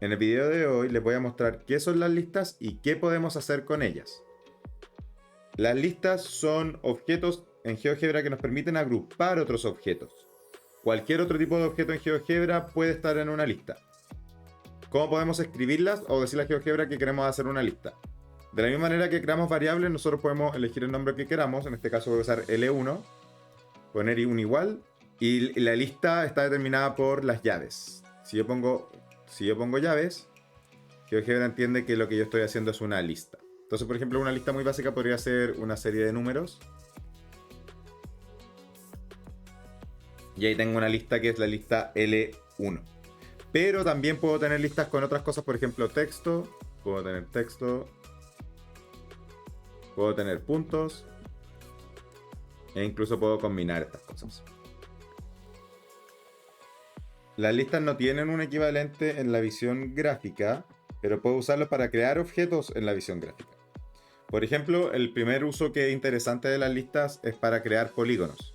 En el video de hoy les voy a mostrar qué son las listas y qué podemos hacer con ellas. Las listas son objetos en GeoGebra que nos permiten agrupar otros objetos. Cualquier otro tipo de objeto en GeoGebra puede estar en una lista. ¿Cómo podemos escribirlas o decirle a GeoGebra que queremos hacer una lista? De la misma manera que creamos variables, nosotros podemos elegir el nombre que queramos. En este caso voy a usar L1, poner un igual, y la lista está determinada por las llaves. Si yo pongo llaves, GeoGebra entiende que lo que yo estoy haciendo es una lista. Entonces, por ejemplo, una lista muy básica podría ser una serie de números. Y ahí tengo una lista que es la lista L1. Pero también puedo tener listas con otras cosas, por ejemplo, texto. Puedo tener texto. Puedo tener puntos. E incluso puedo combinar estas cosas. Las listas no tienen un equivalente en la visión gráfica, pero puedo usarlos para crear objetos en la visión gráfica. Por ejemplo, el primer uso que es interesante de las listas es para crear polígonos.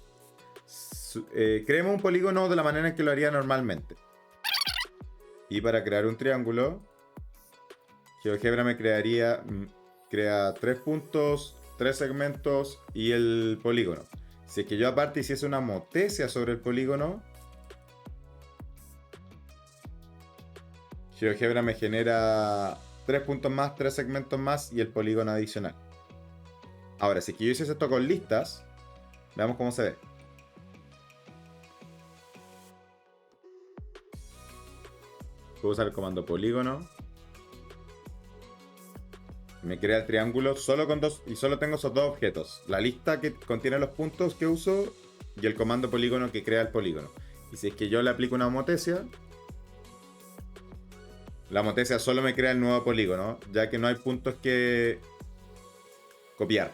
Creemos un polígono de la manera en que lo haría normalmente. Y para crear un triángulo, GeoGebra me crea 3 puntos, 3 segmentos y el polígono. Si es que yo aparte hiciese una motesia sobre el polígono, GeoGebra me genera 3 puntos más, 3 segmentos más y el polígono adicional. Ahora, si es que yo hiciese esto con listas, veamos cómo se ve. Puedo usar el comando polígono. Me crea el triángulo solo con dos, y solo tengo esos dos objetos. La lista que contiene los puntos que uso y el comando polígono que crea el polígono. Y si es que yo le aplico una motesia, la motesia solo me crea el nuevo polígono, ya que no hay puntos que copiar.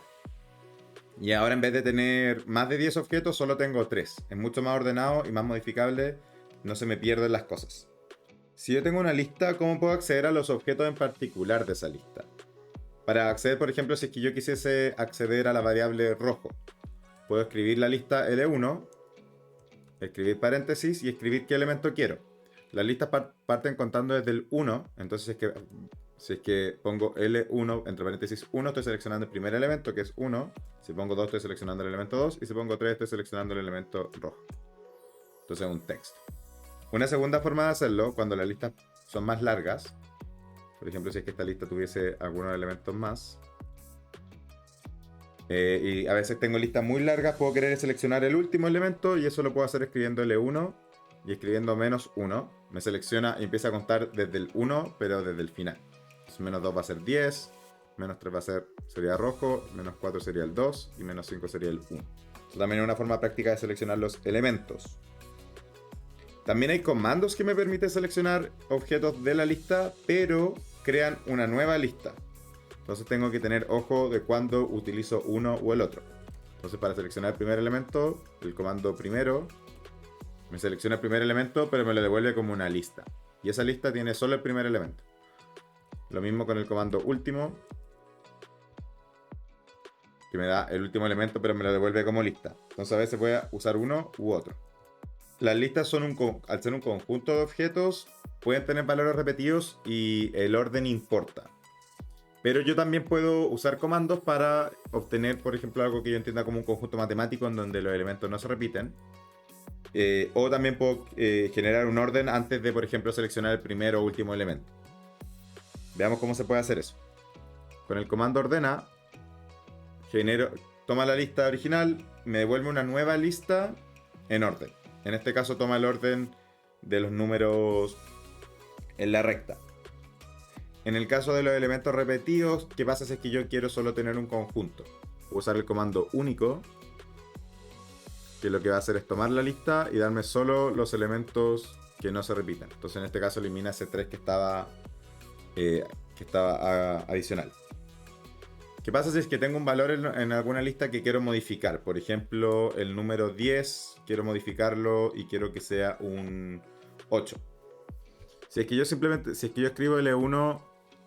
Y ahora en vez de tener más de 10 objetos, solo tengo 3. Es mucho más ordenado y más modificable. No se me pierden las cosas. Si yo tengo una lista, ¿cómo puedo acceder a los objetos en particular de esa lista? Para acceder, por ejemplo, si es que yo quisiese acceder a la variable rojo, puedo escribir la lista L1, escribir paréntesis y escribir qué elemento quiero. Las listas parten contando desde el 1, entonces si es que pongo L1 entre paréntesis 1, estoy seleccionando el primer elemento, que es 1. Si pongo 2, estoy seleccionando el elemento 2. Y si pongo 3, estoy seleccionando el elemento rojo. Entonces es un texto. Una segunda forma de hacerlo, cuando las listas son más largas, por ejemplo, si es que esta lista tuviese algunos elementos más, y a veces tengo listas muy largas, puedo querer seleccionar el último elemento y eso lo puedo hacer escribiendo L1 y escribiendo menos 1. Me selecciona y empieza a contar desde el 1, pero desde el final. Entonces, menos 2 va a ser 10, menos 3 sería rojo, menos 4 sería el 2 y menos 5 sería el 1. Eso también es una forma práctica de seleccionar los elementos. También hay comandos que me permiten seleccionar objetos de la lista, pero crean una nueva lista. Entonces tengo que tener ojo de cuándo utilizo uno o el otro. Entonces para seleccionar el primer elemento, el comando primero me selecciona el primer elemento, pero me lo devuelve como una lista. Y esa lista tiene solo el primer elemento. Lo mismo con el comando último, que me da el último elemento, pero me lo devuelve como lista. Entonces a veces voy a usar uno u otro. Las listas son al ser un conjunto de objetos, pueden tener valores repetidos y el orden importa. Pero yo también puedo usar comandos para obtener, por ejemplo, algo que yo entienda como un conjunto matemático en donde los elementos no se repiten. O también puedo generar un orden antes de, por ejemplo, seleccionar el primer o último elemento. Veamos cómo se puede hacer eso. Con el comando ordena, toma la lista original, me devuelve una nueva lista en orden. En este caso toma el orden de los números en la recta. En el caso de los elementos repetidos, ¿qué pasa si es que yo quiero solo tener un conjunto? Puedo usar el comando único, que lo que va a hacer es tomar la lista y darme solo los elementos que no se repiten. Entonces en este caso elimina ese 3 que estaba adicional. ¿Qué pasa si es que tengo un valor en alguna lista que quiero modificar? Por ejemplo, el número 10, quiero modificarlo y quiero que sea un 8. Si es que yo escribo L1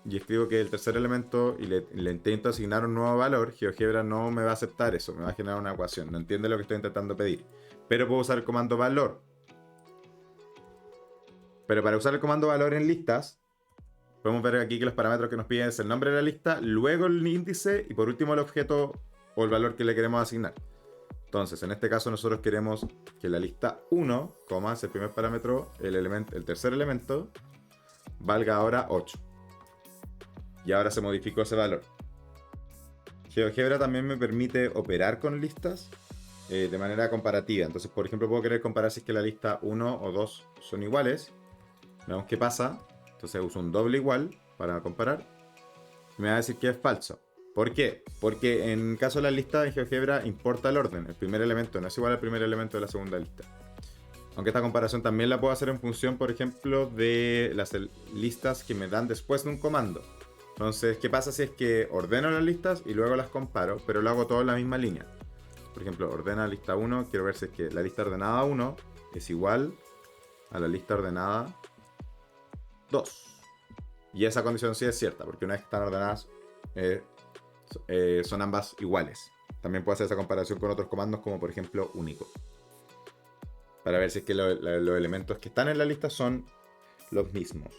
y escribo que es el tercer elemento y le intento asignar un nuevo valor, GeoGebra no me va a aceptar eso, me va a generar una ecuación, no entiende lo que estoy intentando pedir. Pero puedo usar el comando valor. Pero para usar el comando valor en listas, podemos ver aquí que los parámetros que nos piden es el nombre de la lista, luego el índice y por último el objeto o el valor que le queremos asignar. Entonces, en este caso nosotros queremos que la lista 1, es el primer parámetro, el tercer elemento, valga ahora 8. Y ahora se modificó ese valor. GeoGebra también me permite operar con listas de manera comparativa. Entonces, por ejemplo, puedo querer comparar si es que la lista 1 o 2 son iguales. Veamos qué pasa. Entonces uso un doble igual para comparar. Y me va a decir que es falso. ¿Por qué? Porque en caso de la lista de GeoGebra importa el orden. El primer elemento no es igual al primer elemento de la segunda lista. Aunque esta comparación también la puedo hacer en función, por ejemplo, de las listas que me dan después de un comando. Entonces, ¿qué pasa si es que ordeno las listas y luego las comparo, pero lo hago todo en la misma línea? Por ejemplo, ordena lista 1, quiero ver si es que la lista ordenada 1 es igual a la lista ordenada 2. Y esa condición sí es cierta, porque una vez que están ordenadas, son ambas iguales. También puedo hacer esa comparación con otros comandos, como por ejemplo único, para ver si es que los elementos que están en la lista son los mismos.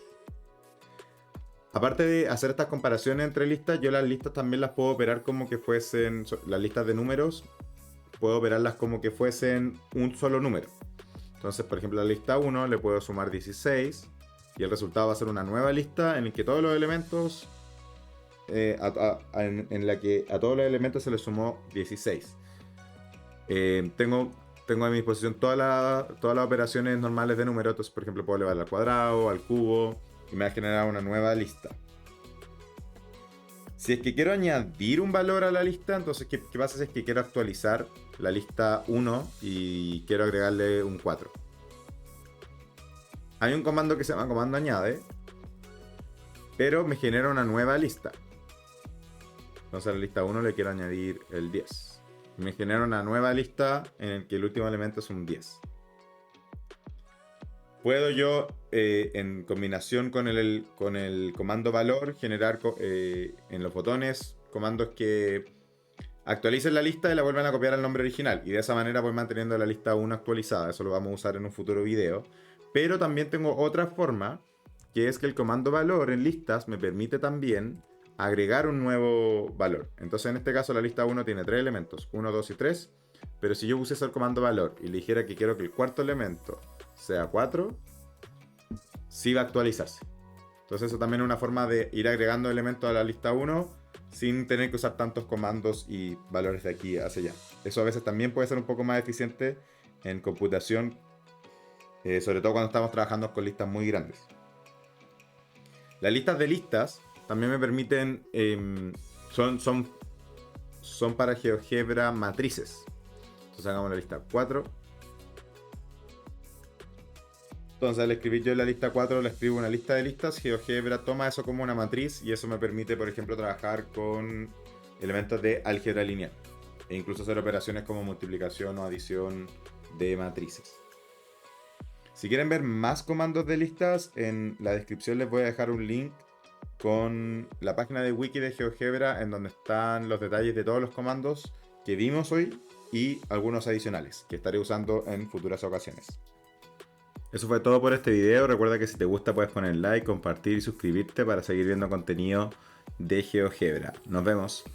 Aparte de hacer estas comparaciones entre listas, yo las listas también las puedo operar como que fuesen, las listas de números, puedo operarlas como que fuesen un solo número. Entonces, por ejemplo, a la lista 1 le puedo sumar 16 y el resultado va a ser una nueva lista en la que todos los elementos, en la que a todos los elementos se les sumó 16. Tengo a mi disposición todas las operaciones normales de número. Entonces, por ejemplo, puedo elevar al cuadrado, al cubo, y me va a generar una nueva lista. Si es que quiero añadir un valor a la lista, entonces, ¿qué pasa si es que quiero actualizar la lista 1 y quiero agregarle un 4? Hay un comando que se llama comando añade, pero me genera una nueva lista. Entonces a la lista 1 le quiero añadir el 10. Me genera una nueva lista en la que el último elemento es un 10. Puedo yo, en combinación con el comando valor, generar en los botones comandos que actualicen la lista y la vuelvan a copiar al nombre original. Y de esa manera voy manteniendo la lista 1 actualizada. Eso lo vamos a usar en un futuro video. Pero también tengo otra forma, que es que el comando valor en listas me permite también agregar un nuevo valor. Entonces en este caso la lista 1 tiene 3 elementos, 1, 2 y 3. Pero si yo pusiese el comando valor y le dijera que quiero que el cuarto elemento sea 4, sí va a actualizarse. Entonces eso también es una forma de ir agregando elementos a la lista 1 sin tener que usar tantos comandos y valores de aquí hacia allá. Eso a veces también puede ser un poco más eficiente en computación, sobre todo cuando estamos trabajando con listas muy grandes. Las listas de listas también me permiten, son para GeoGebra matrices. Entonces hagamos la lista 4. Entonces al escribir yo en la lista 4 le escribo una lista de listas. GeoGebra toma eso como una matriz y eso me permite, por ejemplo, trabajar con elementos de álgebra lineal e incluso hacer operaciones como multiplicación o adición de matrices. Si quieren ver más comandos de listas, en la descripción les voy a dejar un link con la página de wiki de GeoGebra en donde están los detalles de todos los comandos que vimos hoy y algunos adicionales que estaré usando en futuras ocasiones. Eso fue todo por este video. Recuerda que si te gusta puedes poner like, compartir y suscribirte para seguir viendo contenido de GeoGebra. Nos vemos.